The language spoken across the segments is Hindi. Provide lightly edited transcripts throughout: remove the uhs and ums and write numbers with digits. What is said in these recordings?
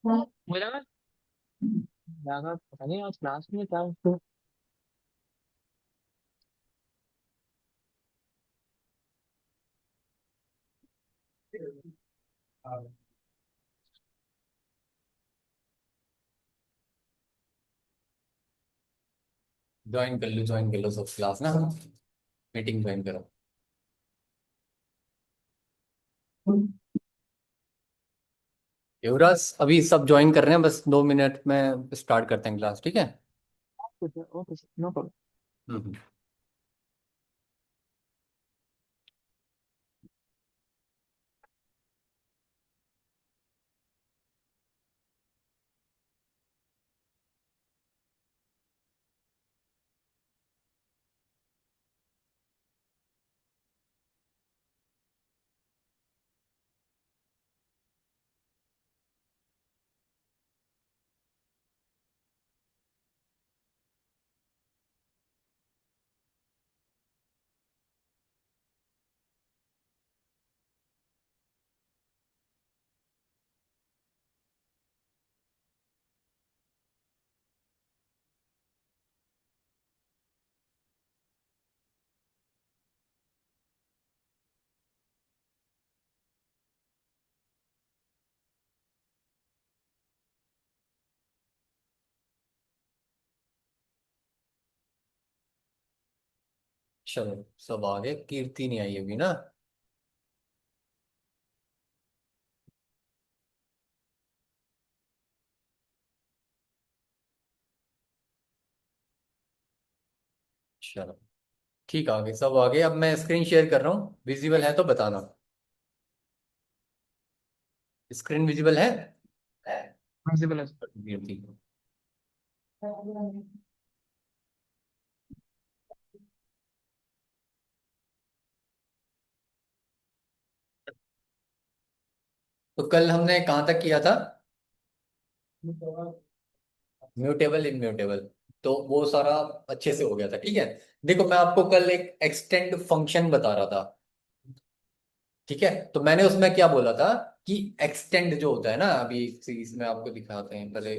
मुझे लगा पता नहीं आज क्लास में क्या उसको। ज्वाइन कर लो सब क्लास ना, मीटिंग ज्वाइन करो। युवराज अभी सब ज्वाइन कर रहे हैं, बस 2 मिनट में स्टार्ट करते हैं क्लास, ठीक है। Okay no problem. हम्म। चलो सब आ गए, कीर्ति नहीं आई अभी ना। चलो ठीक, आ गए सब आ गए। अब मैं स्क्रीन शेयर कर रहा हूँ, विजिबल है तो बताना। स्क्रीन विजिबल है। प्रिंसिपल है। कीर्ति। तो कल हमने कहाँ तक किया था? म्यूटेबल इम्यूटेबल, तो वो सारा अच्छे से हो गया था, ठीक है। देखो मैं आपको कल एक एक्सटेंड फंक्शन बता रहा था, ठीक है। तो मैंने उसमें क्या बोला था कि एक्सटेंड जो होता है ना, अभी सीरीज में आपको दिखाते हैं पहले।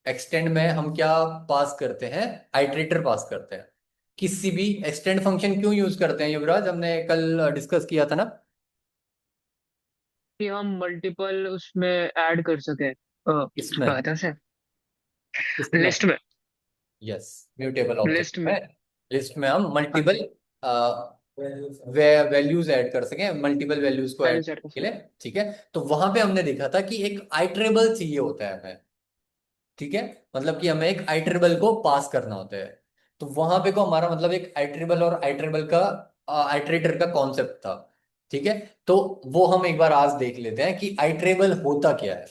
एक्सटेंड में हम क्या पास करते हैं? आइट्रेटर पास करते हैं। किसी भी एक्सटेंड फंक्शन क्यों यूज करते हैं युवराज, हमने कल डिस्कस किया था ना। कि हम मल्टीपल उसमें ऐड कर सके इसमें, कहते हैं इसमें, लिस्ट में। यस, म्यूटेबल लिस्ट ऑब्जेक्ट में। में। लिस्ट में हम हाँ मल्टीपल जी। वैल्यूज ऐड कर सकें, मल्टीपल वैल्यूज को पहले ऐड सेट कर के सकते। लिए, ठीक है। तो वहां पे हमने देखा था कि एक आइट्रेबल चाहिए होता है हमें, ठीक है। मतलब कि हमें एक आइट्रेबल को पास करना होता है। तो वहां पे को हमारा मतलब एक आइट्रेबल और आइट्रेबल का आइट्रेटर का कॉन्सेप्ट था, ठीक है। तो वो हम एक बार आज देख लेते हैं कि आइट्रेबल होता क्या है,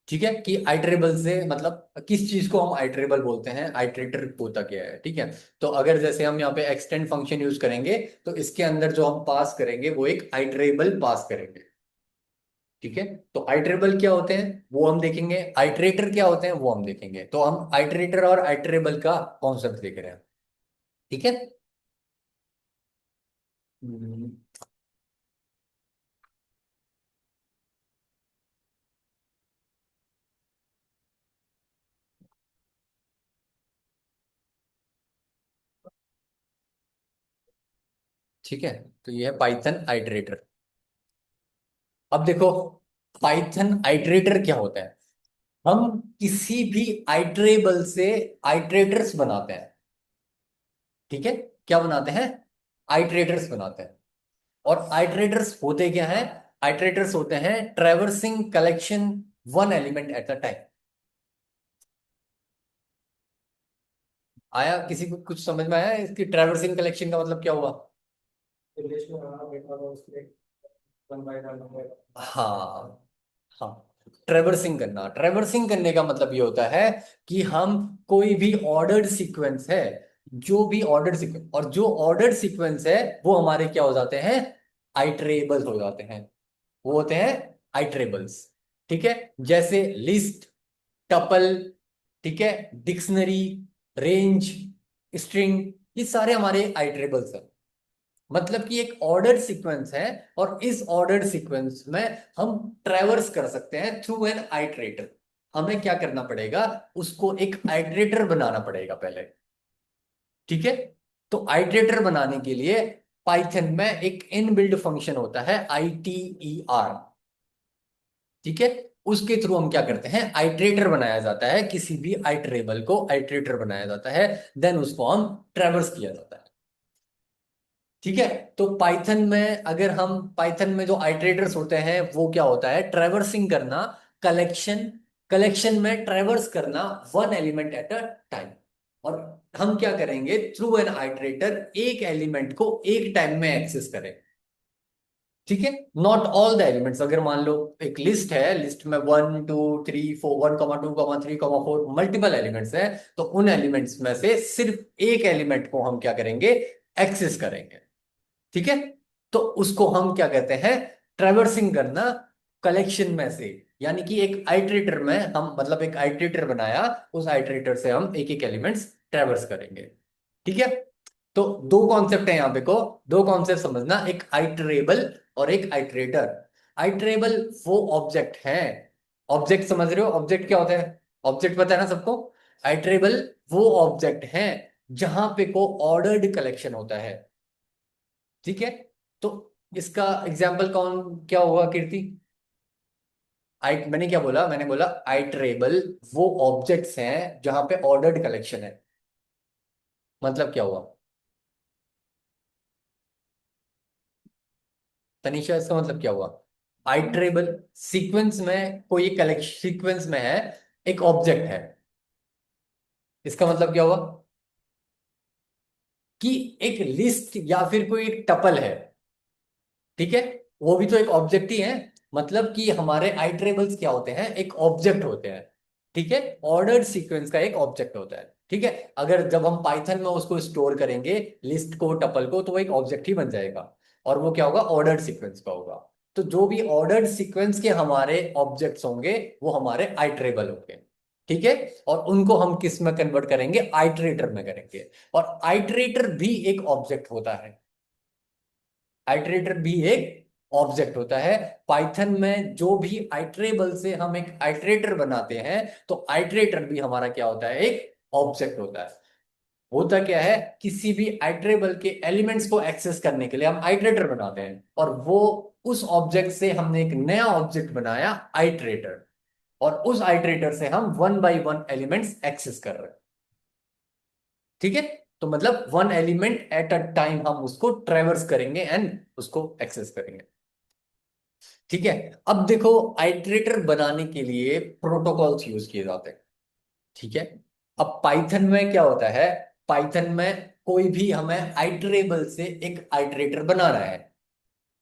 ठीक है। कि आइट्रेबल से मतलब किस चीज को हम आइट्रेबल बोलते हैं, आइट्रेटर होता क्या है, ठीक है। तो अगर जैसे हम यहाँ पे एक्सटेंड फंक्शन यूज करेंगे, तो इसके अंदर जो हम पास करेंगे वो एक आइट्रेबल पास करेंगे, ठीक है। तो आइट्रेबल क्या होते हैं वो हम देखेंगे, आइट्रेटर क्या होते हैं वो हम देखेंगे। तो हम आइट्रेटर और आइट्रेबल का कॉन्सेप्ट देख रहे हैं, ठीक है। हम्म, ठीक है। तो ये है पाइथन आइट्रेटर। अब देखो, पाइथन आइट्रेटर क्या होता है? हम किसी भी आइट्रेबल से आइट्रेटर्स बनाते हैं, ठीक है। क्या बनाते हैं? आइट्रेटर्स बनाते हैं। और आइट्रेटर्स होते क्या हैं? आइट्रेटर्स होते हैं traversing collection, one element at a time. आया किसी को कुछ समझ में आया इसकी ट्रैवर्सिंग कलेक्शन का मतलब क्या हुआ? हाँ, हाँ। ट्रैवर्सिंग करना, ट्रैवर्सिंग करने का मतलब ये होता है कि हम कोई भी ऑर्डर्ड सीक्वेंस है, जो भी ऑर्डर्ड सीक्वेंस, और जो ऑर्डर्ड सीक्वेंस है वो हमारे क्या हो जाते हैं? आइट्रेबल हो जाते हैं। वो होते हैं आइट्रेबल्स, ठीक है। जैसे लिस्ट, टपल, ठीक है, डिक्शनरी, रेंज, स्ट्रिंग, ये सारे हमारे आइट्रेबल्स हैं, मतलब कि एक ऑर्डर्ड सीक्वेंस है, और इस ऑर्डर्ड सीक्वेंस में हम ट्रेवर्स कर सकते हैं थ्रू एन आइट्रेटर। हमें क्या करना पड़ेगा, उसको एक आइट्रेटर बनाना पड़ेगा पहले। ठीक है। तो आइट्रेटर बनाने के लिए पाइथन में एक इनबिल्ड फंक्शन होता है ITER। ठीक है। उसके थ्रू हम क्या करते हैं, आइट्रेटर बनाया जाता है, किसी भी आइट्रेबल को आइट्रेटर बनाया जाता है, देन उसको हम ट्रेवर्स किया जाता है। ठीक है। तो पाइथन में, अगर हम पाइथन में जो आइट्रेटर्स होते हैं वो क्या होता है, ट्रेवर्सिंग करना, कलेक्शन, कलेक्शन में ट्रेवर्स करना one element at a time. और हम क्या करेंगे, थ्रू एन आइट्रेटर एक एलिमेंट को एक टाइम में एक्सेस करें। ठीक है। नॉट ऑल द एलिमेंट्स, अगर मान लो एक लिस्ट है, लिस्ट में 1 2 3 4, 1 2 3 4 मल्टीपल एलिमेंट्स है, तो उन एलिमेंट्स में से सिर्फ एक एलिमेंट को हम क्या करेंगे, एक्सेस करेंगे। ठीक है। तो उसको हम क्या कहते हैं, ट्रेवर्सिंग करना कलेक्शन में से। यानी कि एक आइट्रेटर में हम, मतलब एक आइट्रेटर बनाया, उस आइट्रेटर से हम एक एक एलिमेंट्स ट्रेवर्स करेंगे। ठीक है। तो दो कॉन्सेप्ट है यहां पे को, दो कॉन्सेप्ट समझना, एक आइटरेबल और एक आइट्रेटर। आइटरेबल वो ऑब्जेक्ट है, ऑब्जेक्ट समझ रहे हो, ऑब्जेक्ट क्या होता है, ऑब्जेक्ट पता है ना सबको। आइटरेबल वो ऑब्जेक्ट है जहां पे को ऑर्डर्ड कलेक्शन होता है। ठीक है। तो इसका एग्जाम्पल कौन क्या होगा कीर्ति। आई, मैंने क्या बोला, मैंने बोला आइटरेबल वो ऑब्जेक्ट्स हैं जहां पे ऑर्डर्ड कलेक्शन है। मतलब क्या हुआ तनीषा, इसका मतलब क्या हुआ। आइटरेबल सीक्वेंस में कोई कलेक्शन, सीक्वेंस में है, एक ऑब्जेक्ट है, इसका मतलब क्या हुआ कि एक लिस्ट या फिर कोई एक टपल है। ठीक है। वो भी तो एक ऑब्जेक्ट ही है। मतलब कि हमारे आइटरेबल्स क्या होते हैं, एक ऑब्जेक्ट होते हैं। ठीक है। ऑर्डर्ड सीक्वेंस का एक ऑब्जेक्ट होता है। ठीक है। अगर जब हम पाइथन में उसको स्टोर करेंगे, लिस्ट को, टपल को, तो वो एक ऑब्जेक्ट ही बन जाएगा, और वो क्या होगा, ऑर्डर्ड सीक्वेंस का होगा। तो जो भी ऑर्डर्ड सीक्वेंस के हमारे ऑब्जेक्ट्स होंगे वो हमारे आइटरेबल होंगे। ठीक है। और उनको हम किस में कन्वर्ट करेंगे, आइटरेटर में करेंगे। और आइटरेटर भी एक ऑब्जेक्ट होता है, आइटरेटर भी एक ऑब्जेक्ट होता है। पाइथन में जो भी आइटरेबल से हम एक आइटरेटर बनाते हैं, तो आइटरेटर भी हमारा क्या होता है, एक ऑब्जेक्ट होता है। होता क्या है, किसी भी आइटरेबल के एलिमेंट्स को एक्सेस करने के लिए हम आइटरेटर बनाते हैं, और वो उस ऑब्जेक्ट से हमने एक नया ऑब्जेक्ट बनाया, आइटरेटर। और उस आइटरेटर से हम one by one elements access कर रहे हैं। ठीक है। तो मतलब one element at a time हम उसको ट्रेवर्स करेंगे एंड उसको एक्सेस करेंगे। ठीक है। अब देखो, आइटरेटर बनाने के लिए प्रोटोकॉल्स यूज किए जाते हैं। ठीक है। अब पाइथन में क्या होता है, पाइथन में कोई भी हमें आइटरेबल से एक आइटरेटर बनाना है।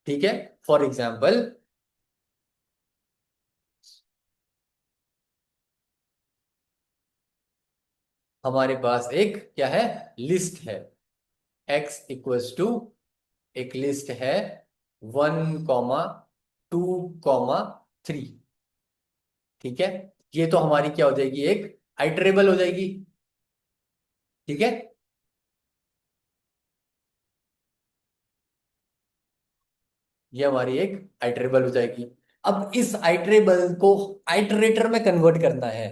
ठीक है। फॉर एग्जाम्पल, हमारे पास एक क्या है, लिस्ट है, x इक्वल्स टू, एक लिस्ट है 1 2 3। ठीक है। ये तो हमारी क्या हो जाएगी, एक आइटरेबल हो जाएगी। ठीक है। ये हमारी एक आइटरेबल हो जाएगी। अब इस आइटरेबल को आइटरेटर में कन्वर्ट करना है।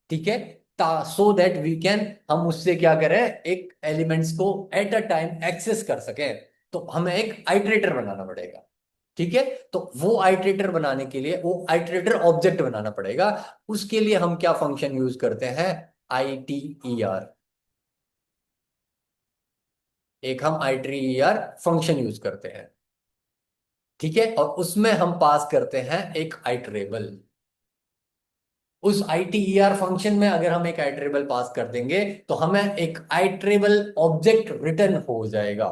ठीक है। सो दैट वी कैन, हम उससे क्या करें, एक एलिमेंट्स को एट अ टाइम एक्सेस कर सकें। तो हमें एक आइटरेटर बनाना पड़ेगा। ठीक है। तो वो आइटरेटर बनाने के लिए वो आइटरेटर ऑब्जेक्ट बनाना पड़ेगा। उसके लिए हम क्या फंक्शन यूज करते हैं, ITER। एक हम ITER फंक्शन यूज करते हैं। ठीक है। और उसमें हम पास करते हैं एक आइटरेबल। उस ITER फंक्शन में अगर हम एक आइटरेबल पास कर देंगे, तो हमें एक आइटरेबल ऑब्जेक्ट रिटर्न हो जाएगा।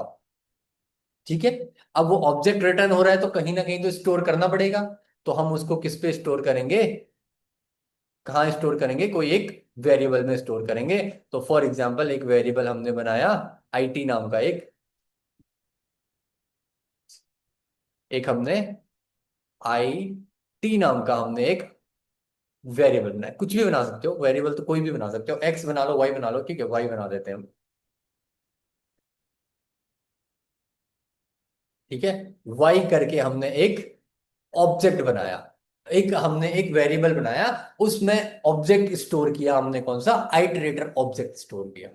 ठीक है। अब वो ऑब्जेक्ट रिटर्न हो रहा है तो कहीं ना कहीं तो स्टोर करना पड़ेगा। तो हम उसको किस पे स्टोर करेंगे, कहाँ स्टोर करेंगे, कोई एक वेरिएबल में स्टोर करेंगे। तो फॉर एग्जाम्पल एक वेरिएबल हमने बनाया IT नाम का, एक हमने IT नाम का हमने एक वेरिएबल बनाया। कुछ भी बना सकते हो, वेरिएबल तो कोई भी बना सकते हो, एक्स बना लो, वाई बना लो। ठीक है, वाई बना देते हैं हम। ठीक है, वाई करके हमने एक ऑब्जेक्ट बनाया, एक हमने एक वेरिएबल बनाया, उसमें ऑब्जेक्ट स्टोर किया हमने, कौन सा, आइटरेटर ऑब्जेक्ट स्टोर किया।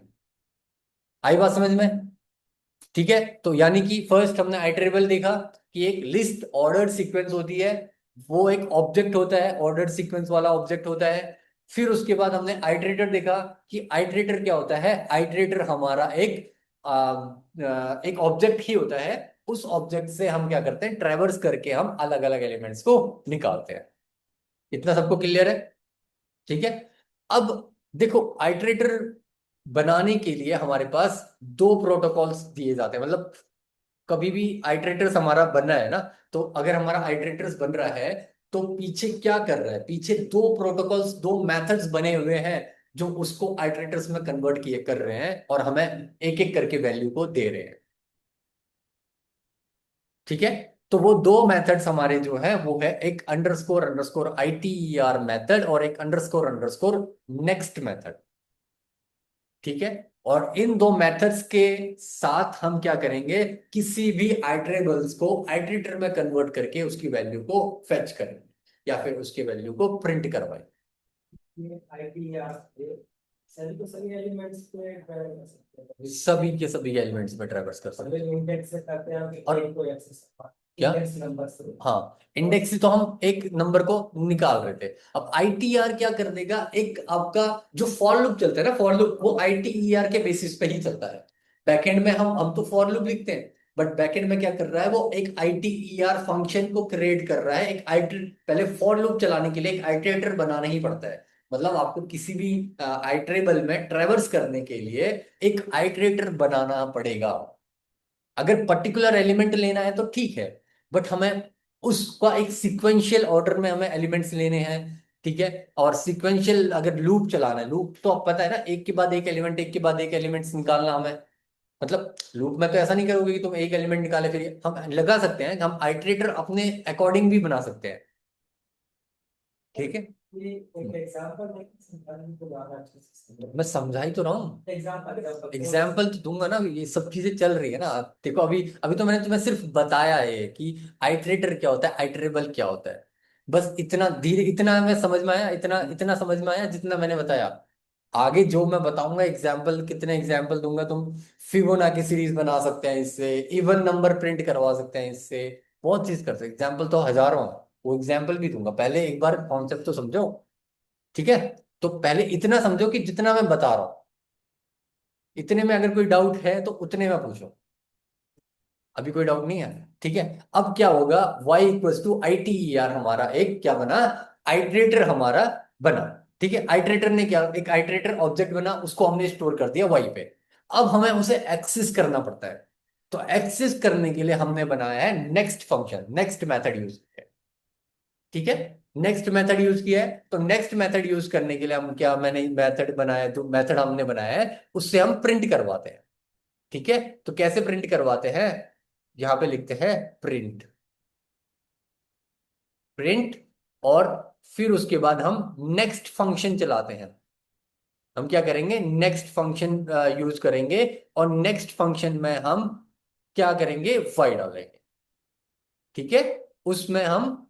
आई बात समझ में? ठीक है, तो यानी कि फर्स्ट हमने आइटरेबल देखा कि एक लिस्ट ऑर्डर्ड सीक्वेंस होती है, वो एक ऑब्जेक्ट होता है, ऑर्डर्ड सीक्वेंस वाला ऑब्जेक्ट होता है। फिर उसके बाद हमने आइटरेटर देखा कि आइटरेटर क्या होता है, आइटरेटर हमारा एक ऑब्जेक्ट ही होता है। उस ऑब्जेक्ट से हम क्या करते हैं, ट्रैवर्स करके हम अलग अलग एलिमेंट्स को निकालते हैं। इतना सबको क्लियर है? ठीक है। अब देखो, आइटरेटर बनाने के लिए हमारे पास दो प्रोटोकॉल्स दिए जाते हैं। मतलब कभी भी आइटरेटर्स हमारा बनना है ना, तो अगर हमारा आइटरेटर्स बन रहा है, तो पीछे क्या कर रहा है, पीछे दो प्रोटोकॉल्स, दो मेथड्स बने हुए हैं जो उसको आइटरेटर्स में कन्वर्ट किए कर रहे हैं और हमें एक एक करके वैल्यू को दे रहे हैं। ठीक है, तो वो दो मेथड्स हमारे जो है वो है एक अंडरस्कोर अंडरस्कोर ITER मेथड और एक अंडरस्कोर अंडरस्कोर नेक्स्ट मेथड। ठीक है, और इन दो मेथड्स के साथ हम क्या करेंगे, किसी भी आइटरेबल्स को आइटरेटर में कन्वर्ट करके उसकी वैल्यू को फेच करेंगे या फिर उसकी वैल्यू को प्रिंट करवाएंगे। ये आईटी या सभी तो सभी एलिमेंट्स पे ट्राई कर सकते हैं। सभी के सभी एलिमेंट्स में ट्रैवर्स कर सकते अगर इंडेक्स से करते हैं कि और एक को एक्सेस क्या, इंडेक्स नंबर से। हाँ, इंडेक्स से तो हम एक नंबर को निकाल रहे थे। अब ITR क्या कर देगा, एक आपका जो फॉर लूप चलता है ना, फॉर लूप वो ITER के बेसिस पे ही चलता है। बैकएंड में हम तो फॉर लूप लिखते हैं, बट बैकएंड में क्या कर रहा है, वो एक ITER फंक्शन को क्रिएट कर रहा है। एक आइटर, पहले फॉर लूप चलाने के लिए एक आइटरेटर बनाना ही पड़ता है। मतलब आपको किसी भी आइटरेबल में ट्रेवर्स करने के लिए एक आइटरेटर बनाना पड़ेगा। अगर पर्टिकुलर एलिमेंट लेना है तो ठीक है, बट हमें उसका एक सिक्वेंशियल ऑर्डर में हमें एलिमेंट्स लेने हैं। ठीक है, और सिक्वेंशियल अगर लूप चलाना है, लूप तो आप पता है ना, एक के बाद एक एलिमेंट, एक के बाद एक एलिमेंट्स निकालना हमें। मतलब लूप में तो ऐसा नहीं करोगे कि तुम एक एलिमेंट निकाले, फिर हम लगा सकते हैं, हम आइटरेटर अपने अकॉर्डिंग भी बना सकते हैं। ठीक है, ये एक एग्जांपल है कि समझाने को ज्यादा अच्छे से समझो। मैं समझा ही तो रहा हूँ। एग्जांपल एग्जाम्पल तो दूंगा ना, ये सब चीजें चल रही है ना। देखो, अभी अभी तो मैंने तुम्हें सिर्फ बताया है कि आइटरेटर क्या होता है, आइटरेबल क्या होता है। बस इतना धीरे, इतना मैं समझ में आया, इतना इतना समझ में आया जितना मैंने बताया। आगे जो मैं बताऊंगा एग्जाम्पल, कितने एग्जाम्पल दूंगा, तुम फिबोनाची सीरीज बना सकते हैं इससे, इवन नंबर प्रिंट करवा सकते हैं इससे, बहुत चीज कर सकते हैं। एग्जाम्पल तो हजारों हैं, वो एग्जाम्पल भी दूंगा। पहले एक बार कॉन्सेप्ट तो समझो। ठीक है, तो पहले इतना समझो कि जितना मैं बता रहा हूँ, इतने में अगर कोई डाउट है तो उतने में पूछो। अभी कोई डाउट नहीं है? ठीक है, अब क्या होगा, y = ITER हमारा एक क्या बना, आइटरेटर हमारा बना। ठीक है, आइटरेटर ने क्या, एक आइटरेटर ऑब्जेक्ट बना, उसको हमने स्टोर कर दिया y पे। अब हमें उसे एक्सेस करना पड़ता है, तो एक्सेस करने के लिए हमने बनाया है next function, next method use किया है। ठीक है, नेक्स्ट मेथड यूज किया है, तो नेक्स्ट मेथड यूज करने के लिए हम क्या, मैंने मेथड बनाया, जो मेथड हमने बनाया है उससे हम प्रिंट करवाते हैं। ठीक है, तो कैसे प्रिंट करवाते हैं, यहां पे लिखते हैं प्रिंट, प्रिंट, और फिर उसके बाद हम नेक्स्ट फंक्शन चलाते हैं। हम क्या करेंगे, नेक्स्ट फंक्शन यूज करेंगे, और नेक्स्ट फंक्शन में हम क्या करेंगे, वाई डालेंगे। ठीक है, उसमें हम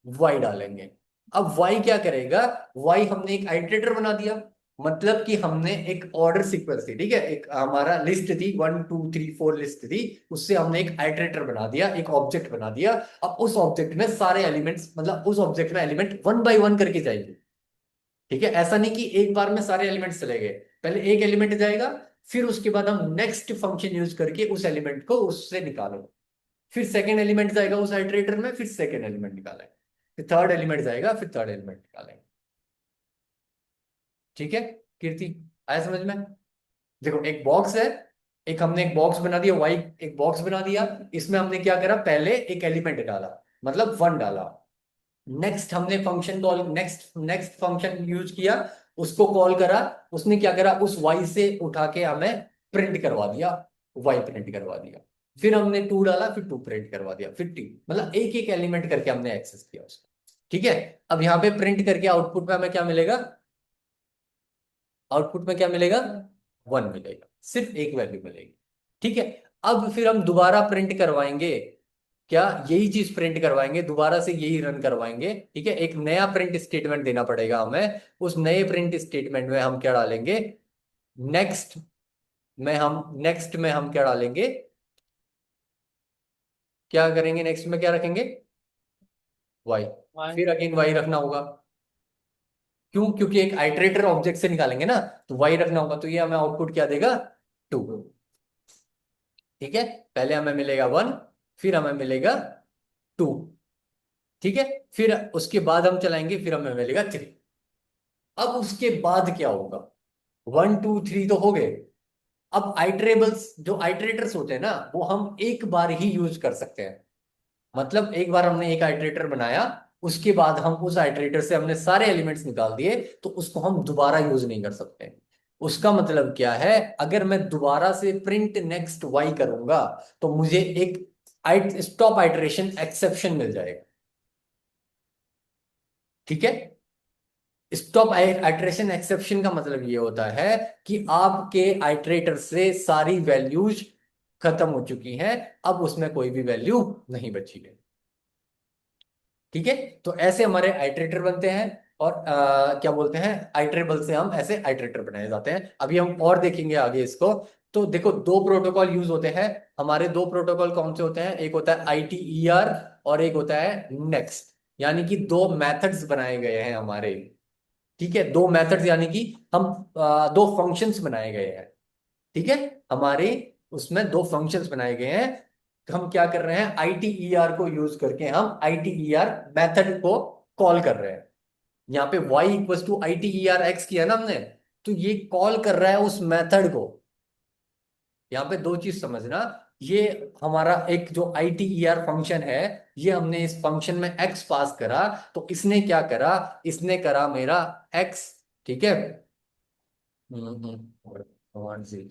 वाई डालेंगे। अब वाई क्या करेगा, वाई हमने एक आइटरेटर बना दिया, मतलब कि हमने एक ऑर्डर सीक्वेंस थी, ठीक है, एक हमारा लिस्ट थी, 1 2 3 4 लिस्ट थी, उससे हमने एक आइटरेटर बना दिया, एक ऑब्जेक्ट बना दिया। अब उस ऑब्जेक्ट में सारे एलिमेंट्स, मतलब उस ऑब्जेक्ट में एलिमेंट वन बाय वन करके जाएंगे। ठीक है, ऐसा नहीं कि एक बार में सारे एलिमेंट्स चले गए, पहले एक एलिमेंट जाएगा, फिर उसके बाद हम नेक्स्ट फंक्शन यूज करके उस एलिमेंट को उससे निकालेंगे। फिर सेकेंड एलिमेंट जाएगा उस आइटरेटर में, फिर सेकेंड एलिमेंट निकालेंगे, फिर थर्ड एलिमेंट जाएगा, फिर थर्ड एलिमेंट निकालेंगे। ठीक है, कीर्ति, आया समझ में? देखो, एक बॉक्स है, एक हमने एक बॉक्स बना दिया, वाई एक बॉक्स बना दिया, इसमें हमने क्या करा, पहले एक एलिमेंट डाला, मतलब वन डाला। नेक्स्ट हमने function call, next next function use किया, उसको कॉल करा, उसने क्या करा, उस वाई से उठा के हमें प्रिंट करवा दिया, वाई प्रिंट करवा दिया। फिर हमने टू डाला, फिर टू प्रिंट करवा दिया, फिर टी, मतलब एक एक एलिमेंट करके हमने एक्सेस किया उसको। ठीक है, अब यहाँ पे प्रिंट करके आउटपुट में हमें क्या मिलेगा, आउटपुट में क्या मिलेगा, वन मिलेगा, सिर्फ एक वैल्यू मिलेगी। ठीक है, अब फिर हम दोबारा प्रिंट करवाएंगे, क्या यही चीज प्रिंट करवाएंगे, दोबारा से यही रन करवाएंगे। ठीक है, एक नया प्रिंट स्टेटमेंट देना पड़ेगा हमें। उस नए प्रिंट स्टेटमेंट में हम क्या डालेंगे, नेक्स्ट में हम क्या डालेंगे, क्या करेंगे, नेक्स्ट में क्या रखेंगे, वाई। वाई। फिर अगेन वाई रखना होगा। क्यों, क्योंकि एक आइटरेटर ऑब्जेक्ट से निकालेंगे ना, तो वाई रखना होगा। तो ये हमें आउटपुट क्या देगा, 2। ठीक है, पहले हमें मिलेगा 1, फिर हमें मिलेगा 2। ठीक है, फिर उसके बाद हम चलाएंगे, फिर हमें मिलेगा 3। अब उसके बाद क्या होगा, 1 2 3 तो हो गए। अब आइटरेबल्स, जो आइटरेटर्स होते हैं ना, वो हम एक बार ही यूज कर सकते हैं। मतलब एक बार हमने एक आइटरेटर बनाया, उसके बाद हम उस आइटरेटर से हमने सारे एलिमेंट्स निकाल दिए, तो उसको हम दोबारा यूज नहीं कर सकते। उसका मतलब क्या है, अगर मैं दोबारा से प्रिंट नेक्स्ट वाई करूंगा, तो मुझे एक स्टॉप आइटरेशन एक्सेप्शन मिल जाएगा। ठीक है, स्टॉप आइटरेशन एक्सेप्शन का मतलब ये होता है कि आपके आइटरेटर से सारी वैल्यूज खत्म हो चुकी हैं, अब उसमें कोई भी वैल्यू नहीं बची है। ठीक है, तो ऐसे हमारे आइटरेटर बनते हैं। और क्या बोलते हैं, आइटरेबल से हम ऐसे आइटरेटर बनाए जाते हैं। अभी हम और देखेंगे आगे इसको। तो देखो, दो प्रोटोकॉल यूज होते हैं हमारे। दो प्रोटोकॉल कौन से होते हैं, एक होता है ITER और एक होता है नेक्स्ट। यानी कि दो मेथड्स बनाए गए हैं हमारे। ठीक है, दो मेथड्स यानी कि हम दो फंक्शंस बनाए गए हैं। ठीक है, हमारे उसमें दो फंक्शंस बनाए गए हैं। तो हम क्या कर रहे हैं, ITER को यूज करके हम ITER मेथड को कॉल कर रहे हैं। यहाँ पे y equal to ITER x किया ना हमने, तो ये कॉल कर रहा है उस मेथड को। यहाँ पे दो चीज समझना, ये हमारा एक जो ITER फंक्शन है, ये हमने इस फंक्शन में x पास करा, तो इसने क्या करा, इसने करा मेरा x। ठीक है, भगवान जी।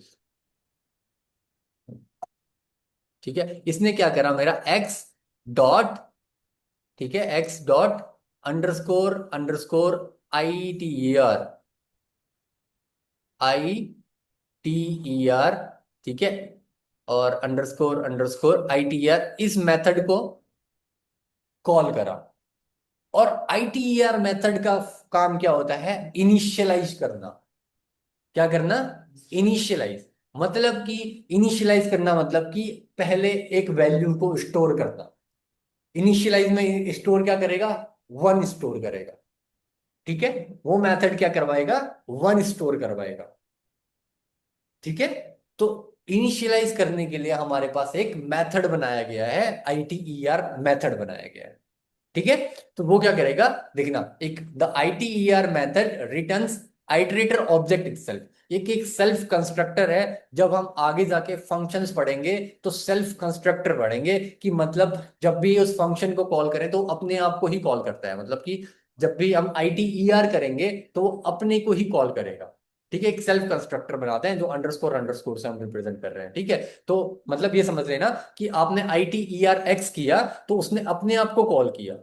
ठीक है, इसने क्या करा, मेरा x डॉट, ठीक है, x dot underscore underscore ITER ITER। ठीक है, और अंडरस्कोर अंडरस्कोर ITER इस मेथड को कॉल करा। और ITER मेथड का काम क्या होता है, इनिशियलाइज करना। क्या करना, इनिशियलाइज। मतलब कि इनिशियलाइज करना मतलब कि पहले एक वैल्यू को स्टोर करना। इनिशियलाइज में स्टोर क्या करेगा, 1 स्टोर करेगा। ठीक है, वो मेथड क्या करवाएगा, 1 स्टोर करवाएगा। ठीक है, तो इनिशियलाइज करने के लिए हमारे पास एक मेथड बनाया गया है, ITER मेथड बनाया गया है। ठीक है, तो वो क्या करेगा, देखना, एक the ITER method returns iterator object itself. एक एक सेल्फ कंस्ट्रक्टर है। जब हम आगे जाके फंक्शंस पढ़ेंगे, तो सेल्फ कंस्ट्रक्टर पढ़ेंगे कि मतलब जब भी उस फंक्शन को कॉल करें तो अपने आप को ही कॉल करता है। मतलब कि जब भी हम ITER करेंगे, तो वो अपने को ही कॉल करेगा। ठीक है, एक सेल्फ कंस्ट्रक्टर बनाते हैं जो अंडरस्कोर अंडरस्कोर से हम रिप्रेजेंट कर रहे हैं। ठीक है, तो मतलब ये समझ लेना कि आपने ITER x किया, तो उसने अपने आप को कॉल किया।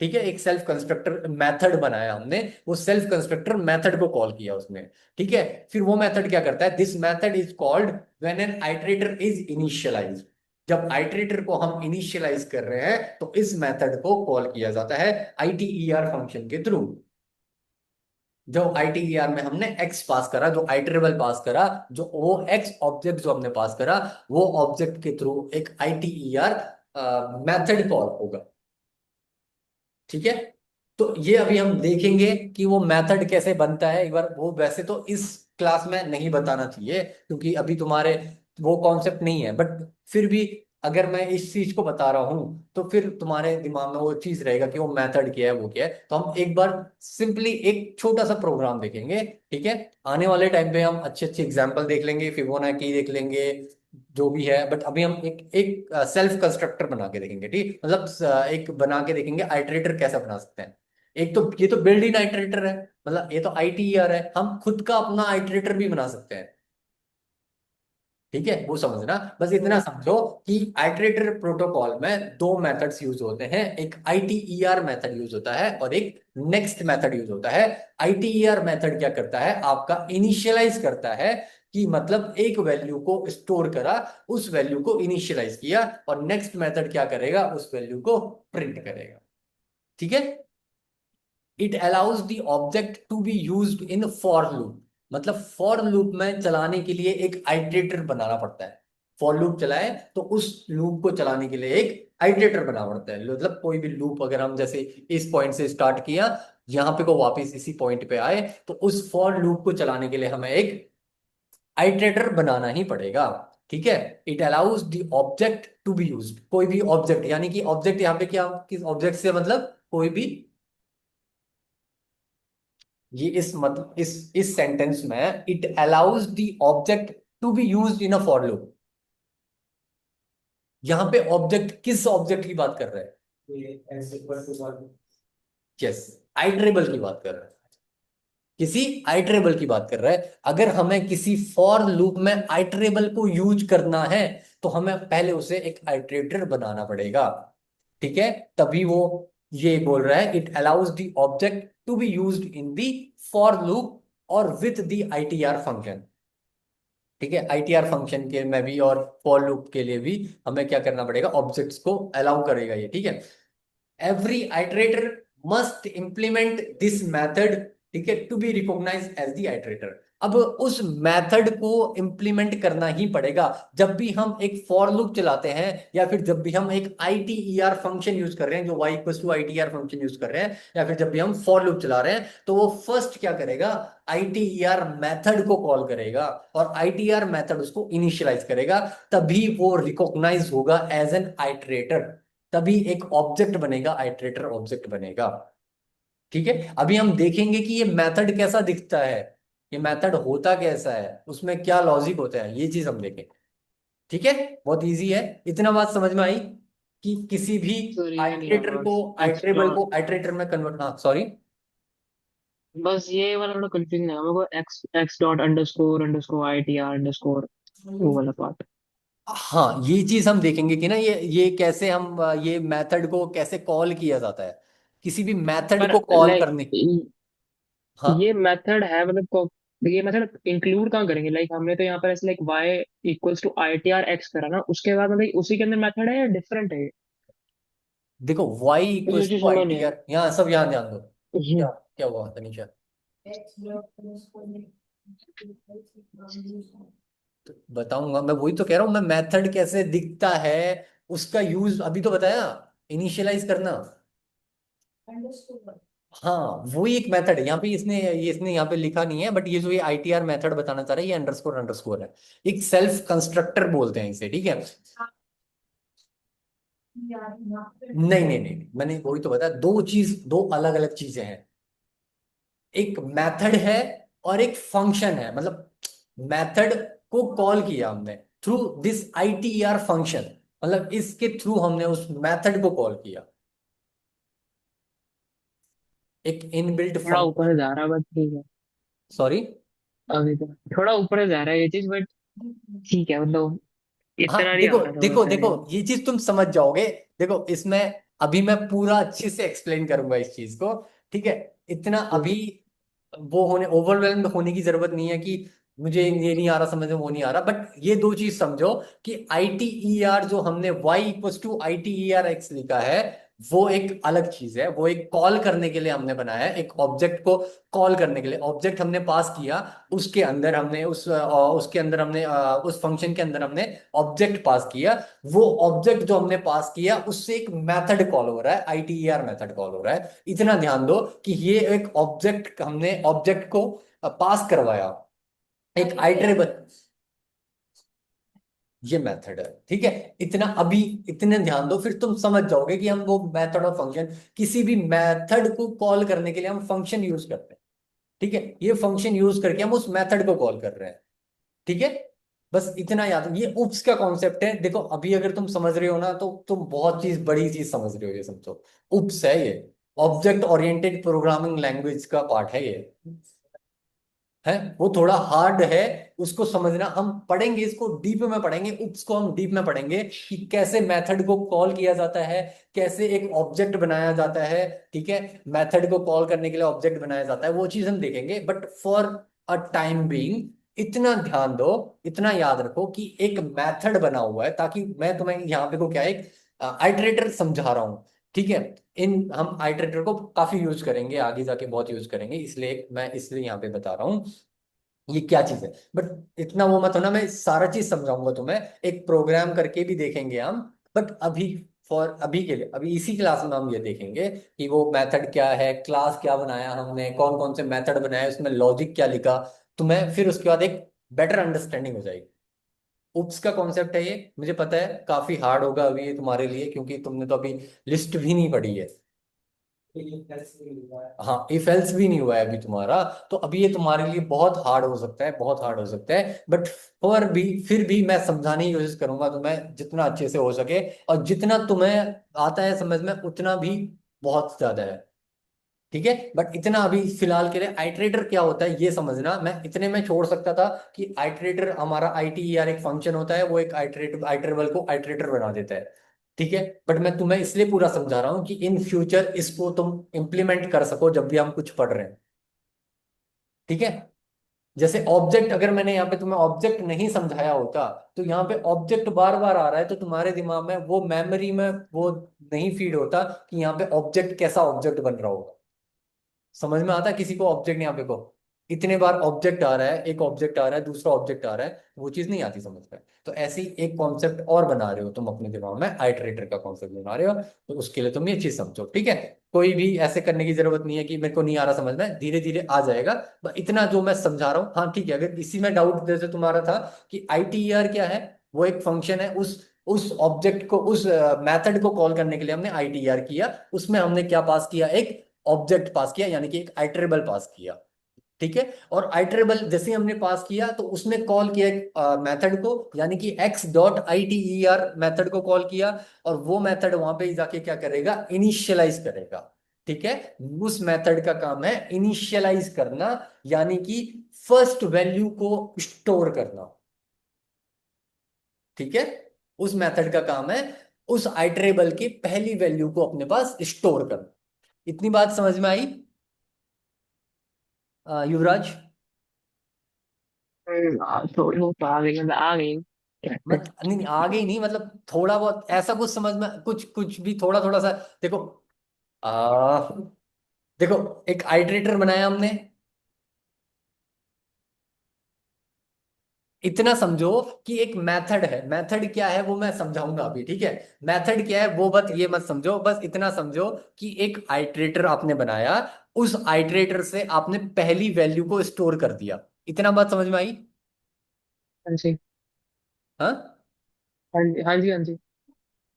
ठीक है, एक सेल्फ कंस्ट्रक्टर मेथड बनाया हमने, वो सेल्फ कंस्ट्रक्टर मेथड को कॉल किया उसने। ठीक है, फिर वो मेथड क्या करता है, this method is called when an iterator is initialised. जब आइटरेटर को हम इनिशियलाइज कर रहे हैं, तो इस मेथड को कॉल किया जाता है ITER फंक्शन के थ्रू। जो ITER में हमने x पास करा, जो आइटरेबल पास करा, जो वो x ऑब्जेक्ट जो हमने पास करा, वो ऑब्जेक्ट के थ्रू एक ITER मेथड कॉल होगा। ठीक है, तो ये अभी हम देखेंगे कि वो मेथड कैसे बनता है। एक बार वो वैसे तो इस क्लास में नहीं बताना चाहिए, क्योंकि अभी तुम्हारे वो कॉन्सेप्ट नहीं है, बट फिर भी अगर मैं इस चीज को बता रहा हूं, तो फिर तुम्हारे दिमाग में वो चीज रहेगा कि वो मेथड क्या है, वो क्या है। तो हम एक बार सिंपली एक छोटा सा प्रोग्राम देखेंगे। ठीक है, आने वाले टाइम पे हम अच्छे अच्छे एग्जाम्पल देख लेंगे, फिबोनाची देख लेंगे, जो भी है। बट अभी हम एक एक सेल्फ कंस्ट्रक्टर बना के देखेंगे। ठीक, मतलब एक बना के देखेंगे आइटरेटर कैसे बना सकते हैं। एक तो ये तो बिल्ड इन आइटरेटर है, मतलब ये तो ITER है, हम खुद का अपना आइटरेटर भी बना सकते हैं। ठीक है, वो समझना, बस इतना समझो कि आइटरेटर प्रोटोकॉल में दो मेथड्स यूज होते हैं। एक ITER मेथड यूज होता है और एक नेक्स्ट मेथड यूज होता है। ITER मेथड क्या करता है, आपका इनिशियलाइज करता है कि मतलब एक वैल्यू को स्टोर करा, उस वैल्यू को इनिशियलाइज किया, और नेक्स्ट मेथड क्या करेगा, उस वैल्यू को प्रिंट करेगा। ठीक है। It allows the object to be used in for loop, मतलब फॉर लूप में चलाने के लिए एक आइटरेटर बनाना पड़ता है। फॉर लूप चलाए तो उस लूप को चलाने के लिए एक आइटरेटर बनाना पड़ता है। मतलब कोई भी लूप अगर हम जैसे इस पॉइंट से स्टार्ट किया, यहाँ पे को वापस इसी पॉइंट पे आए, तो उस फॉर लूप को चलाने के लिए हमें एक आइटरेटर बनाना ही पड़ेगा। ठीक है। It allows the object to be used, कोई भी ऑब्जेक्ट, यानी कि ऑब्जेक्ट यहाँ पे क्या, किस ऑब्जेक्ट से मतलब कोई भी, ये इस मतलब इस सेंटेंस में it allows the object to be used in a for loop. यहां पे ऑब्जेक्ट किस ऑब्जेक्ट की बात कर रहा है, ये x equal to 1। Yes, iterable की बात कर रहा है, किसी आइटरेबल की बात कर रहा है। अगर हमें किसी फॉर लूप में आइटरेबल को यूज करना है, तो हमें पहले उसे एक आइटरेटर बनाना पड़ेगा। ठीक है। तभी वो ये बोल रहा है, it allows the object to be used in the for loop और विथ द आईटीआर फंक्शन। ठीक है। आईटीआर फंक्शन के में भी और फॉर लूप के लिए भी हमें क्या करना पड़ेगा, ऑब्जेक्ट्स को अलाउ करेगा ये। ठीक है। Every iterator must implement this method, ठीक है, to be recognise as the iterator. अब उस मेथड को इंप्लीमेंट करना ही पड़ेगा जब भी हम एक फॉर लूप चलाते हैं, या फिर जब भी हम एक आईटीईआर फंक्शन यूज कर रहे हैं, जो y equal to ITER function use कर रहे हैं, या फिर जब भी हम फॉर लूप चला रहे हैं, तो वो फर्स्ट क्या करेगा, आईटीईआर मेथड को कॉल करेगा, और आईटीईआर मेथड उसको इनिशियलाइज करेगा। तभी वो रिकॉग्नाइज होगा एज एन आइटरेटर, तभी एक ऑब्जेक्ट बनेगा, आइटरेटर ऑब्जेक्ट बनेगा। ठीक है। अभी हम देखेंगे कि ये मेथड कैसा दिखता है, ये मेथड होता कैसा है, उसमें क्या लॉजिक होता है, ये चीज हम देखेंगे। ठीक है। बहुत इजी है। इतना बात समझ में आई कि किसी भी सर ये नहीं आइटरेटर आया। को, एक्स आइटरेबल डॉट, को आइटरेटर में कन्वर्ट, हाँ सॉरी। बस ये वाला थोड़ा कंफ्यूजिंग है मेरे को, x x dot underscore underscore I T are underscore, वो वाला पार्ट। हाँ, ये चीज हम देखेंगे कि ना ये कैसे हम ये मेथड को कैसे कॉल किया जाता है, किसी भी मेथड पर को कॉल लाइक करने। हाँ ये मेथड है मतलब ये मेथड इंक्लूड कहाँ करेंगे, लाइक हमने तो यहाँ पर ऐसे like Y equals to I T R X करा ना, उसके बाद मतलब उसी के अंदर मेथड है या डिफरेंट है ये? देखो, y तो ये इक्वल्स चीज टू आई समझ टी नहीं आर, यहाँ सब यहाँ ध्यान दो। क्या आई। क्या हुआ तनीषा? तो बताऊंगा, मैं वही तो कह रहा हूँ, मैं मेथड कैसे दिखता है उसका यूज अभी तो बताया, इनिशियलाइज करना। हाँ, वही एक मेथड है यहाँ पे, इसने यहाँ पे लिखा नहीं है, बट ये जो ये आईटीआर मेथड बताना चाह रहा है, ये अंडरस्कोर अंडरस्कोर है, एक सेल्फ कंस्ट्रक्टर बोलते हैं इसे। ठीक है। नहीं नहीं नहीं, मैंने वही तो बताया, दो अलग अलग चीजें हैं। एक मेथड है और एक फंक्शन है। मतलब मेथड को कॉल किया हमने थ्रू दिस आईटीआर फंक्शन, मतलब इसके थ्रू हमने उस मेथड को कॉल किया, एक इनबिल्ट थोड़ा ऊपर फंक्शन। से जा रहा है बट ठीक है। सॉरी। अभी तो थोड़ा ऊपर से जा रहा है ये चीज, बट ठीक है मतलब इतना हाँ नहीं देखो आता समझ देखो में। देखो, ये चीज तुम समझ जाओगे। देखो इसमें अभी मैं पूरा अच्छे से एक्सप्लेन करूंगा इस चीज को। ठीक है। इतना अभी वो होने ओवरवेल्म्ड होने की जरूरत नहीं है कि मुझे ये नहीं आ रहा समझ में, वो नहीं आ रहा, बट ये दो चीज समझो कि आईटीईआर जो हमने y equals to I T E R X लिखा है, वो एक अलग चीज है, वो एक कॉल करने के लिए हमने बनाया है, एक ऑब्जेक्ट को कॉल करने के लिए ऑब्जेक्ट हमने पास किया, उसके अंदर हमने उसके अंदर हमने उस फंक्शन के अंदर हमने ऑब्जेक्ट पास किया। वो ऑब्जेक्ट जो हमने पास किया उससे एक मेथड कॉल हो रहा है, आईटीईआर मेथड कॉल हो रहा है। इतना ध्यान दो कि ये एक ऑब्जेक्ट, हमने ऑब्जेक्ट को पास करवाया, एक आइटरेबल, ये मेथड है। ठीक है। इतना अभी, इतने ध्यान दो, फिर तुम समझ जाओगे कि हम वो मेथड और फंक्शन, किसी भी मेथड को कॉल करने के लिए हम फंक्शन यूज करते हैं। ठीक है। ये फंक्शन यूज करके हम उस मेथड को कॉल कर रहे हैं। ठीक है। बस इतना याद, ये उप्स का कॉन्सेप्ट है। देखो अभी अगर तुम समझ रहे हो ना, तो तुम बहुत चीज, बड़ी चीज समझ रहे हो, ये समझो। उप्स है ये, ऑब्जेक्ट ओरिएंटेड प्रोग्रामिंग लैंग्वेज का पार्ट है ये। है, वो थोड़ा हार्ड है, उसको समझना, हम पढ़ेंगे इसको डीप में पढ़ेंगे, उप्स को हम डीप में पढ़ेंगे कि कैसे मेथड को कॉल किया जाता है, कैसे एक ऑब्जेक्ट बनाया जाता है। ठीक है। मेथड को कॉल करने के लिए ऑब्जेक्ट बनाया जाता है, वो चीज हम देखेंगे, but for a time being इतना ध्यान दो, इतना याद रखो कि एक मेथड बना हुआ है, ताकि मैं तुम्हें यहाँ पे को क्या है, एक आइटरेटर समझा रहा हूँ। ठीक है, इन हम आइटरेटर को काफी यूज करेंगे आगे जाके, बहुत यूज करेंगे, इसलिए मैं इसलिए यहाँ पे बता रहा हूँ ये क्या चीज है। बट इतना वो मत होना, मैं सारा चीज समझाऊंगा तुम्हें, एक प्रोग्राम करके भी देखेंगे हम। बट अभी, फॉर अभी के लिए, अभी इसी क्लास में हम ये देखेंगे कि वो मेथड क्या है, क्लास क्या बनाया हमने, कौन कौन से मेथड बनाए, उसमें लॉजिक क्या लिखा। तुम्हें फिर उसके बाद एक बेटर अंडरस्टैंडिंग हो जाएगी। उप्स का कॉन्सेप्ट है ये, मुझे पता है काफी हार्ड होगा अभी ये तुम्हारे लिए, क्योंकि तुमने तो अभी लिस्ट भी नहीं पढ़ी है। ये कैसे हुआ है? हाँ, इफ एल्स भी नहीं हुआ है अभी तुम्हारा, तो अभी ये तुम्हारे लिए बहुत हार्ड हो सकता है, बहुत हार्ड हो सकता है। बट पर भी, फिर भी मैं समझाने की कोशिश करूंगा तुम्हें जितना अच्छे से हो सके, और जितना तुम्हें आता है समझ में उतना भी बहुत ज्यादा है। ठीक है, बट इतना अभी फिलहाल के लिए आइटरेटर क्या होता है ये समझना। मैं इतने में छोड़ सकता था कि आइटरेटर हमारा आईटीईआर एक फंक्शन होता है, वो एक आइटरेबल को आइटरेटर बना देता है। ठीक है, बट मैं तुम्हें इसलिए पूरा समझा रहा हूँ कि इन फ्यूचर इसको तुम इंप्लीमेंट कर सको जब भी हम कुछ पढ़ रहे हैं। ठीक है, जैसे ऑब्जेक्ट, अगर मैंने यहाँ पे तुम्हें ऑब्जेक्ट नहीं समझाया होता, तो यहाँ पे ऑब्जेक्ट बार बार आ रहा है, तो तुम्हारे दिमाग में वो मेमोरी में वो नहीं फीड होता कि यहाँ पे ऑब्जेक्ट कैसा ऑब्जेक्ट बन रहा होगा। समझ में आता है किसी को ऑब्जेक्ट? यहाँ पे को इतने बार ऑब्जेक्ट आ रहा है, एक ऑब्जेक्ट आ रहा है, दूसरा ऑब्जेक्ट आ रहा है, वो चीज नहीं आती समझ में। तो ऐसी एक कॉन्सेप्ट और बना रहे हो तुम अपने दिमाग में, आइटरेटर का कॉन्सेप्ट बना रहे हो, तो उसके लिए तुम ये चीज समझो। ठीक है, कोई भी ऐसे करने की जरूरत नहीं है कि मेरे को नहीं आ रहा समझ में, धीरे धीरे आ जाएगा। इतना जो मैं समझा रहा हूँ, हाँ ठीक है। अगर इसी में डाउट जैसे तुम्हारा था कि आईटीईआर क्या है, वो एक फंक्शन है, उस ऑब्जेक्ट को, उस मेथड को कॉल करने के लिए हमने आईटीआर किया, उसमें हमने क्या पास किया, एक ऑब्जेक्ट पास किया, यानी कि एक आइटरेबल पास किया। ठीक है, और आइटरेबल जैसे ही हमने पास किया, तो उसमें कॉल किया एक मेथड को, यानी कि x dot I T E are method को कॉल किया, और वो मेथड वहां पे जाके क्या करेगा, इनिशियलाइज करेगा। ठीक है, उस मेथड का काम है इनिशियलाइज करना, यानी कि फर्स्ट वैल्यू को स्टोर करना। ठीक है, उस मेथड का काम है उस आइटरेबल की पहली वैल्यू को अपने पास स्टोर करना। इतनी बात समझ में आई युवराज? थोड़ी बहुत तो आ गई, मतलब आ गई। मत नहीं नहीं, आगे ही नहीं, मतलब थोड़ा बहुत ऐसा कुछ समझ में, कुछ कुछ भी थोड़ा थोड़ा सा। देखो, आ, देखो, एक आइटरेटर बनाया हमने, इतना समझो कि एक मेथड है, मेथड क्या है वो मैं समझाऊंगा अभी। ठीक है, मेथड क्या है वो बस ये मत समझो, बस इतना समझो कि एक आइटरेटर आपने बनाया, उस आइटरेटर से आपने पहली वैल्यू को स्टोर कर दिया। इतना बात समझ में आई? हाँ जी, हाँ, हाँ जी, हाँ जी, हाँ जी।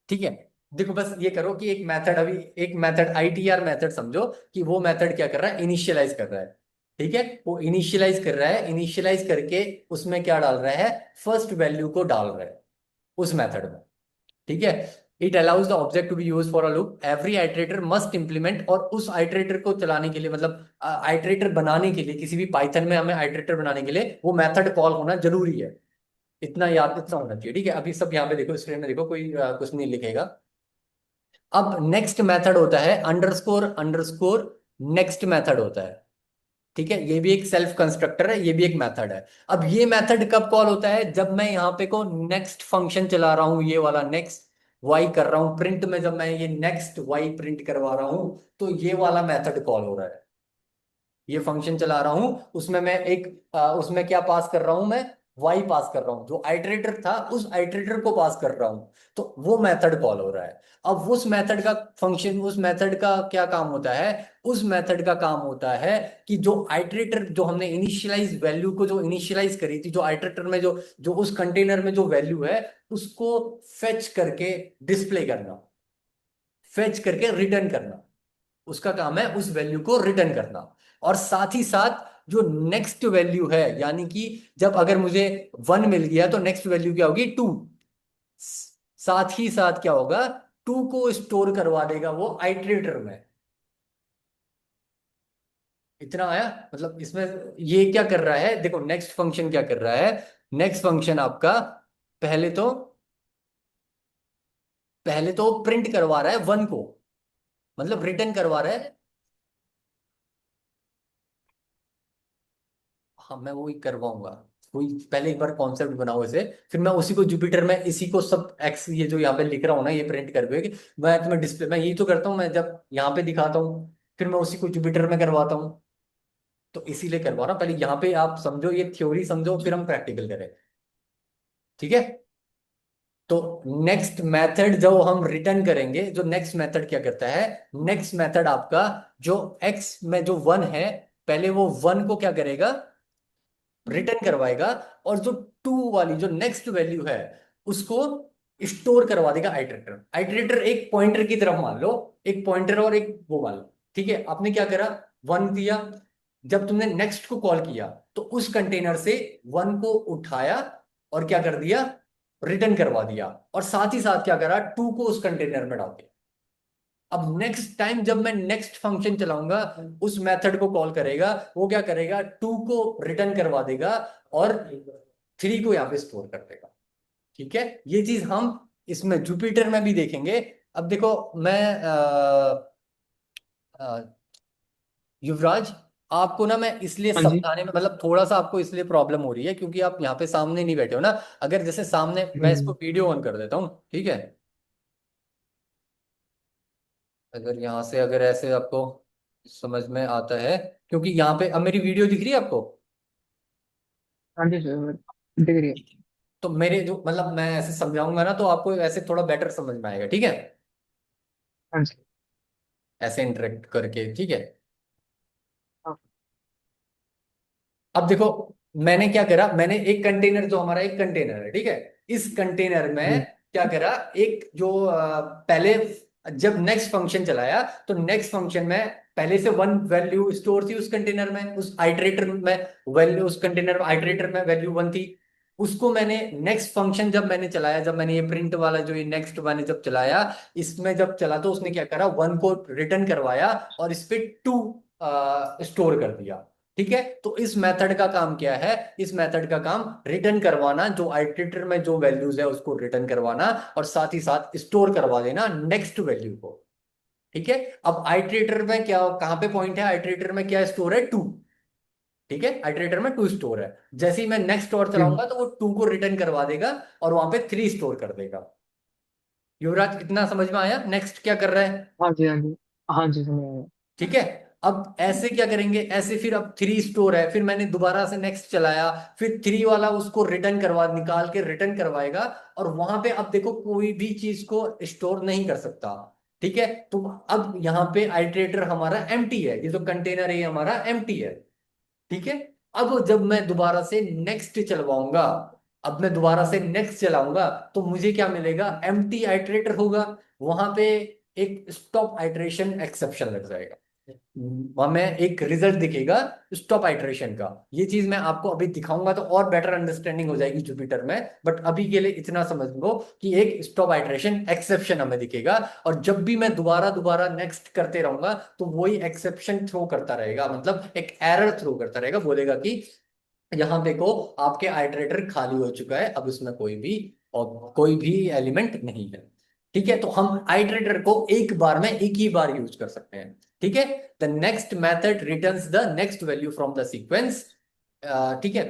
ठीक है। देखो, बस ये करो कि एक मेथड, अभी एक मेथड आईटीआर मेथड समझो कि वो मेथड क्या कर रहा है, इनिशियलाइज कर रहा है। ठीक है, वो इनिशियलाइज कर रहा है, इनिशियलाइज करके उसमें क्या डाल रहा है, फर्स्ट वैल्यू को डाल रहा है उस मेथड में। ठीक है, it allows the object to be use for a loop, every iterator must implement, और उस आइटरेटर को चलाने के लिए, मतलब आइटरेटर बनाने के लिए, किसी भी पाइथन में हमें आइटरेटर बनाने के लिए वो मेथड कॉल होना जरूरी है। इतना याद, इतना होना चाहिए। ठीक है, अभी सब यहाँ पे देखो, स्क्रीन में देखो, कोई कुछ नहीं लिखेगा। अब नेक्स्ट मेथड होता है अंडरस्कोर अंडरस्कोर, नेक्स्ट मेथड होता है। ठीक है, ये भी एक सेल्फ कंस्ट्रक्टर है, ये भी एक मेथड है। अब ये मेथड कब कॉल होता है, जब मैं यहाँ पे को नेक्स्ट फंक्शन चला रहा हूँ, ये वाला नेक्स्ट वाई कर रहा हूँ प्रिंट में, जब मैं ये नेक्स्ट वाई प्रिंट करवा रहा हूँ, तो ये वाला मेथड कॉल हो रहा है। ये फंक्शन चला रहा हूं, उसमें मैं एक उसमें क्या पास कर रहा हूं, मैं वाई पास कर रहा हूं, जो आइटरेटर था उस आइटरेटर को पास कर रहा हूं, तो वो मेथड कॉल हो रहा है। अब उस मेथड का फंक्शन, उस मेथड का क्या काम होता है, उस मेथड का काम होता है कि जो आइटरेटर, जो हमने इनिशियलाइज वैल्यू को जो इनिशियलाइज करी थी, जो आइटरेटर में जो जो उस कंटेनर में जो वैल्यू है, उसको फेच करके डिस्प्ले करना, फेच करके रिटर्न करना, उसका काम है उस वैल्यू को रिटर्न करना। और साथ ही साथ जो नेक्स्ट वैल्यू है, यानी कि जब अगर मुझे 1 मिल गया, तो नेक्स्ट वैल्यू क्या होगी, 2। साथ ही साथ क्या होगा, 2 को स्टोर करवा देगा वो आइटरेटर में। इतना आया, मतलब इसमें ये क्या कर रहा है, देखो नेक्स्ट फंक्शन क्या कर रहा है, नेक्स्ट फंक्शन आपका पहले तो पहले तो प्रिंट करवा रहा है 1 को, मतलब रिटर्न करवा रहा है। हाँ, मैं वो ही करवाऊंगा। कोई पहले एक बार कॉन्सेप्ट बनाओ इसे, फिर मैं उसी को जुपिटर में इसी को सब एक्स ये जो यहाँ पे लिख रहा हूँ ना ये प्रिंट कर कि मैं तुम्हें डिस्प्ले मैं यही तो करता हूँ, मैं जब यहाँ पे दिखाता हूँ फिर मैं उसी को जुपिटर में करवाता हूँ। तो इसीलिए करवा रहा हूं। पहले यहाँ पे आप समझो, ये थ्योरी समझो, फिर हम प्रैक्टिकल करें। ठीक है। तो नेक्स्ट मेथड जो हम रिटर्न करेंगे, जो नेक्स्ट मेथड क्या करता है, नेक्स्ट मेथड आपका जो एक्स में जो वन है, पहले वो वन को क्या करेगा, रिटर्न करवाएगा, और जो टू वाली जो नेक्स्ट वैल्यू है उसको स्टोर करवा देगा आइटरेटर। आइटरेटर एक पॉइंटर की तरफ मान लो, एक पॉइंटर और एक वो मान लो। ठीक है, आपने क्या करा, वन दिया, जब तुमने नेक्स्ट को कॉल किया तो उस कंटेनर से वन को उठाया और क्या कर दिया, रिटर्न करवा दिया, और साथ ही साथ क्या करा, टू को उस कंटेनर में डाल दिया। अब नेक्स्ट टाइम जब मैं नेक्स्ट फंक्शन चलाऊंगा उस मेथड को कॉल करेगा, वो क्या करेगा, टू को रिटर्न करवा देगा और थ्री को यहाँ पे स्टोर कर देगा। ठीक है, ये चीज हम इसमें जुपिटर में भी देखेंगे। अब देखो मैं अ, युवराज, आपको ना मैं इसलिए हाँ जी। समझाने में मतलब थोड़ा सा आपको इसलिए प्रॉब्लम हो रही है क्योंकि आप यहाँ पे सामने नहीं बैठे हो ना। अगर जैसे सामने, मैं इसको हम्म। वीडियो ऑन कर देता हूँ, ठीक है, अगर यहाँ से अगर ऐसे आपको समझ में आता है, क्योंकि यहाँ पे अब मेरी वीडियो दिख रही है आपको। हाँ जी सर, दिख रही है। तो मेरे जो मतलब मैं ऐसे समझाऊंगा ना तो आपको ऐसे थोड़ा बेटर समझ में आएगा। ठीक है, हाँ जी। ऐसे इंटरेक्ट करके, ठीक है। हाँ अब देखो मैंने क्या करा, मैंने एक कंटेनर, जो हमारा एक कंटेनर है, ठीक है, इस कंटेनर में जी। क्या करा, एक जो पहले जब नेक्स्ट फंक्शन चलाया तो नेक्स्ट फंक्शन में पहले से वन वैल्यू स्टोर थी उस कंटेनर में, उस आइटरेटर में वैल्यू, उस कंटेनर में आइटरेटर में वैल्यू वन थी। उसको मैंने नेक्स्ट फंक्शन जब मैंने चलाया, जब मैंने ये प्रिंट वाला जो ये नेक्स्ट मैंने जब चलाया, इसमें जब चला तो उसने क्या करा, वन को रिटर्न करवाया और इस पे टू स्टोर कर दिया। ठीक है, तो इस मेथड का काम क्या है, इस मेथड का काम रिटर्न करवाना, जो आइटरेटर में जो वैल्यूज है उसको रिटर्न करवाना और साथ ही साथ स्टोर करवा देना नेक्स्ट वैल्यू को। ठीक है, अब आइटरेटर में क्या, कहां पे पॉइंट है, आइटरेटर में क्या स्टोर है, टू। ठीक है, आइटरेटर में टू स्टोर है, जैसे ही मैं नेक्स्ट और जी। चलाऊंगा तो वो टू को रिटर्न करवा देगा और वहां पे थ्री स्टोर कर देगा। युवराज कितना समझ में आया, नेक्स्ट क्या कर रहा है। हाँ जी। हाँ जी। हाँ जी, समझ आया। ठीक है, अब ऐसे क्या करेंगे, ऐसे फिर अब थ्री स्टोर है, फिर मैंने दोबारा से नेक्स्ट चलाया, फिर थ्री वाला उसको रिटर्न करवा, निकाल के रिटर्न करवाएगा, और वहां पे अब देखो कोई भी चीज को स्टोर नहीं कर सकता। ठीक है, तो अब यहाँ पे आइटरेटर हमारा एम्प्टी है, ये जो कंटेनर है ये हमारा एम्प्टी है। ठीक है, अब जब मैं दोबारा से नेक्स्ट चलवाऊंगा, अब मैं दोबारा से नेक्स्ट चलाऊंगा तो मुझे क्या मिलेगा, एम्प्टी आइटरेटर होगा, वहां पे एक स्टॉप आइटरेशन एक्सेप्शन लग जाएगा, हमें एक रिजल्ट दिखेगा स्टॉप आइटरेशन का। ये चीज मैं आपको अभी दिखाऊंगा तो और बेटर अंडरस्टैंडिंग हो जाएगी जुपिटर में, बट अभी के लिए इतना समझ लो कि एक स्टॉप आइटरेशन एक्सेप्शन हमें दिखेगा, और जब भी मैं दोबारा दोबारा नेक्स्ट करते रहूंगा तो वही एक्सेप्शन थ्रो करता रहेगा, मतलब एक एरर थ्रो करता रहेगा, बोलेगा कि यहाँ पे को आपके आइटरेटर खाली हो चुका है, अब इसमें कोई भी और कोई भी एलिमेंट नहीं है। ठीक है, तो हम आइटरेटर को एक बार में एक ही बार यूज कर सकते हैं। ठीक है, the next method returns the next value from the sequence. ठीक है,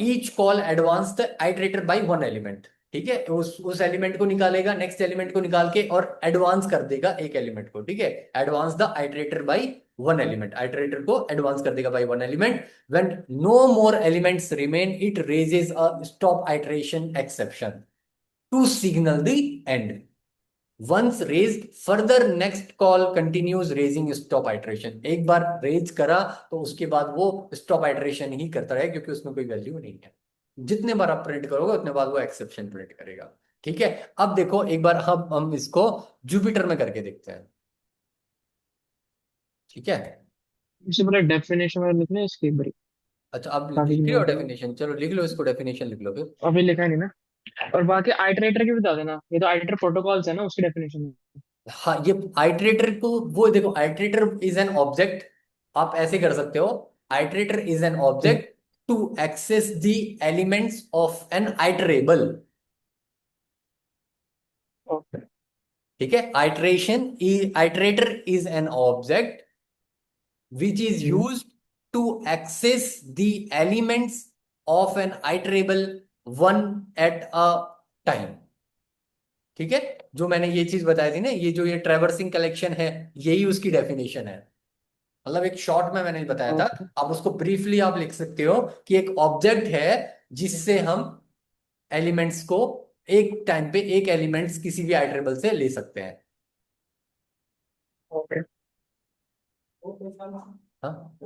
each call advance the iterator by one element. ठीक है, उस एलिमेंट को निकालेगा, नेक्स्ट एलिमेंट को निकाल के और एडवांस कर देगा एक एलिमेंट को। ठीक है, advance the iterator by one element, iterator को एडवांस कर देगा by one element. When no more elements remain, it raises a stop iteration exception to signal the end. Once raised, further next call continues raising stop iteration. एक बार रेज करा तो उसके बाद वो स्टॉप आइटरेशन ही करता रहेगा क्योंकि उसमें कोई वैल्यू नहीं है। जितने बार आप प्रिंट करोगे उतने बाद वो एक्सेप्शन प्रिंट करेगा। ठीक है, अब देखो एक बार हम इसको जुपिटर में करके देखते हैं। ठीक है, इससे पहले डेफिनेशन में लिखना है इसकी बड़ी, अच्छा आप ताकि लिख रहे हो नोट हो। डेफिनेशन, चलो लिख लो इसको, डेफिनेशन लिख लो फिर। अभी लिखा नहीं ना। और बाकी आइटरेटर की बता देना, ये तो आइटरेटर प्रोटोकॉल्स है ना, उसकी डेफिनेशन। हाँ, ये आइटरेटर को वो देखो, आइटरेटर इज एन ऑब्जेक्ट, आप ऐसे कर सकते हो, आइटरेटर इज एन जी। Object to access the elements of an iterable. Okay. ठीक है, iterator is an object which is जी। Use to access the elements of an iterable one at a time. ठीक है, जो मैंने ये चीज बताई थी ना, ये जो ये ट्रेवर्सिंग कलेक्शन है, यही उसकी डेफिनेशन है। मतलब एक शॉर्ट में मैंने बताया था, ओके। आप उसको ब्रीफली आप लिख सकते हो कि एक ऑब्जेक्ट है जिससे हम एलिमेंट्स को एक टाइम पे एक एलिमेंट्स किसी भी आइटरेबल से ले सकते हैं। ओके। हाँ,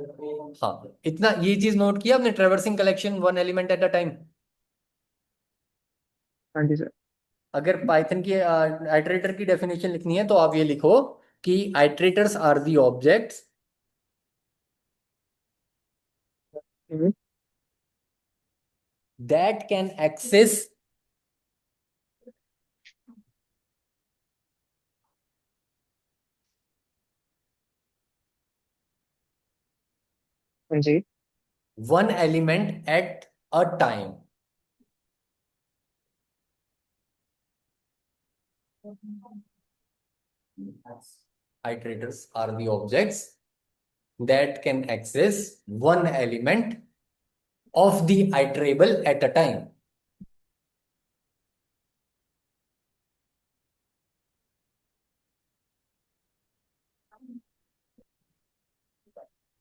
हाँ, इतना ये चीज नोट किया आपने, traversing collection one element at a time. हाँ जी सर। अगर पाइथन की आइटरेटर की डेफिनेशन लिखनी है तो आप ये लिखो कि iterators are the objects hmm. That can access हाँ जी। One element at a time. Iterators are the objects that can access one element of the iterable at a time.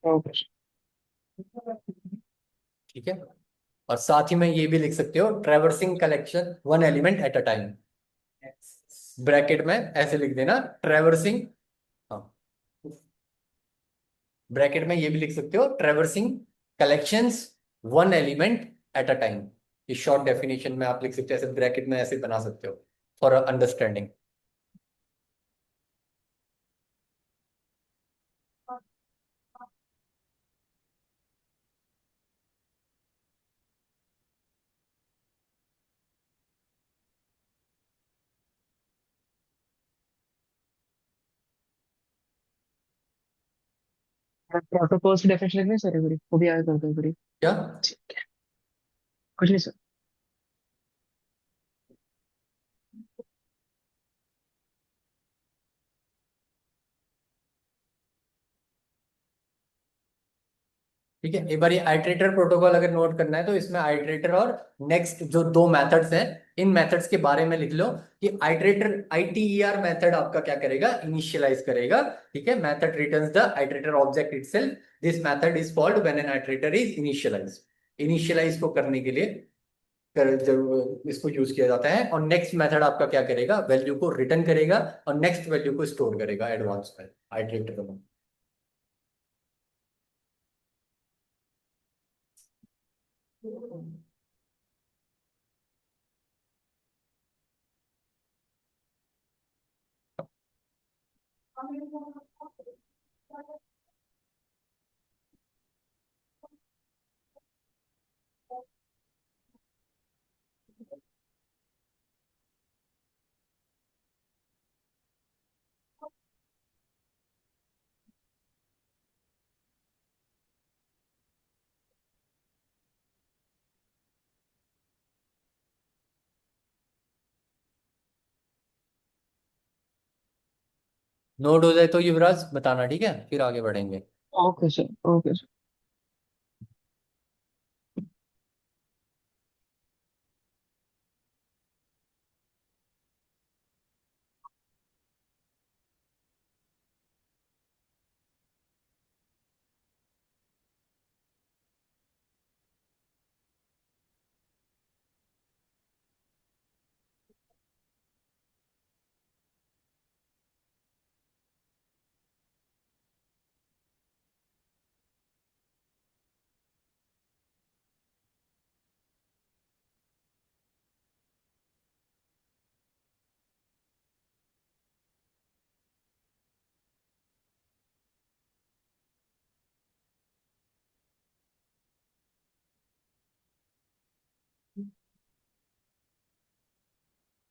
Okay. ठीक है, और साथ ही में ये भी लिख सकते हो, traversing collection one element at a time. Bracket में ऐसे लिख देना, ट्रेवर्सिंग। हाँ, ब्रैकेट में ये भी लिख सकते हो, traversing collections one element at a time. इस शॉर्ट डेफिनेशन में आप लिख सकते हो, ऐसे ब्रैकेट में ऐसे बना सकते हो फॉर अंडरस्टैंडिंग। प्रोटोकॉल्स की डेफिनेशन लिखनी है सर, एक बारी वो भी याद कर दो एक बारी। क्या? ठीक है। कुछ नहीं सर। ठीक है, एक बार ये आइटरेटर प्रोटोकॉल अगर नोट करना है तो इसमें आइटरेटर और नेक्स्ट जो दो मेथड्स हैं, इन मेथड्स के बारे में लिख लो कि आइटरेटर आईटीईआर मेथड आपका क्या करेगा, इनिशियलाइज करेगा। ठीक है, method returns the iterator object itself. This method is called when an iterator is initialise. Initialise को करने के लिए जब इसको यूज किया जाता है, और नेक्स्ट मेथड आपका क्या करेगा, वैल्यू को रिटर्न करेगा और नेक्स्ट वैल्यू को स्टोर करेगा एडवांस में आइटरेटर में। नोट हो जाए तो युवराज बताना, ठीक है, फिर आगे बढ़ेंगे। Okay sir. Okay sir.